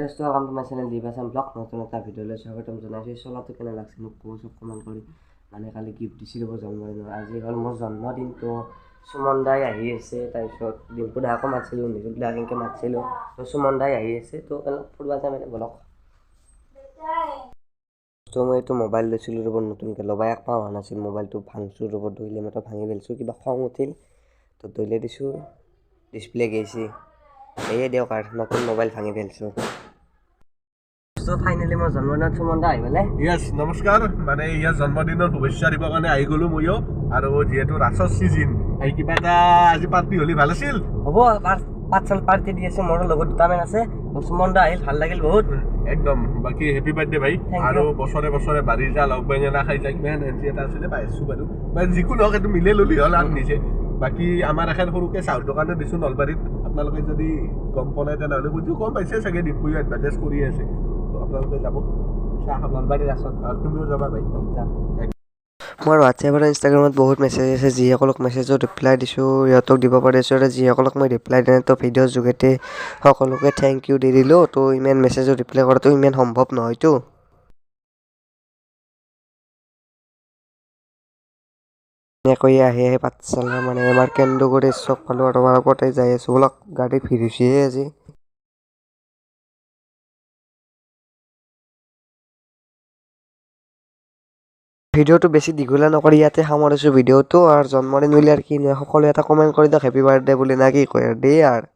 welcome to my channel Divasan Vlog নতুন এটা ভিডিওলৈ স্বাগতম জনাইছো চলাটো কেনে লাগছে মোক কমেন্ট কৰি মানে কালি গিফট দিছিল জন্মদিনৰ আজি হ'ল মোৰ জন্মদিন তো সুমন দাই আহি আছে তাৰপিছত দিনটো ডাকো মাতিছিলো নিজুক ডাকিনকে মাতিছিলো তো সুমন দাই আহি আছে তো অলপ ফুৰবা যাম এনে বলক তো মই এইটো মোবাইল লৈছিলো ৰব নতুনকে লবা এক পাওঁ নাছিল মোবাইলটো ভাঙছো ৰব দইলে মতো ভাঙি পেলছো কিবা খং উঠিল তো দইলে দিছো ডিসপ্লে গেছি এই দিও কার নতুন মোবাইল ভাঙি পেলছো So finally my জন্মদিনত সুমন দা আহিলে yes নমস্কাৰ মানে ইয়াৰ জন্মদিনৰ শুভেচ্ছা দিবৰ কাৰণে আহি গলো মইও আৰু যেহেতু ৰাসৰ সিজন আই কিবা এটা আজি পাৰ্টি হলি ভাল আছিল হ'ব পাঁচজন পাৰ্টি দি আছে মোৰ লগত দুটামান আছে সুমন দা আহিল ভাল লাগিল বহুত একদম বাকি হেপি বাৰ্থডে ভাই আৰু বছৰে বছৰে বাঢ়ি যা লগ বেঙেনা খাই যাই মেন এনজি এটা আছিল পাইছো বাৰু মানে যিকোনো হক এটো মিলে ললি হল আন নিছে বাকি আমাৰ এখন সৰুকে চাউল দোকানে দিছো নলবাৰীত আপোনালোকে যদি গম পলাই তেনেহলে বুঝো গম পাইছে চাগে ডিপুই এডভাৰটাইজ কৰি আছে আপোনালোকে যাব নলবাৰীৰ ৰাসত আৰু তুমিও যাবা ভাই মোৰ হোৱাটছএপ আৰু ইনষ্টাগ্ৰামত বহুত মেছেজ আছে যিসকলক মেছেজত ৰিপ্লাই দিছোঁ সিহঁতক দিব পাৰিছোঁ আৰু যিসকলক মই ৰিপ্লাই দিয়া নাই তো ভিডিঅ'ৰ যোগেদি সকলোকে থেংক ইউ দি দিলোঁ তো ইমান মেছেজত ৰিপ্লাই কৰাটো ইমান সম্ভৱ নহয়তো এনেকৈ আহি পাঠশালা মানে এবাৰ কেন্দ্ৰগুৰি চক পালোঁ আৰু আমাৰ আগতে যাই আছোঁ বলক গাড়ী ফিৰিছেহে আজি ভিডিঅ'টো বেছি দীঘলীয়া নকৰি ইয়াতে সামৰিছোঁ ভিডিঅ'টো আৰু জন্মদিন বুলি আৰু কি নহয় সকলোৱে এটা কমেণ্ট কৰি দিয়ক হেপী বাৰ্থডে বুলি না কি কয় দেই আৰু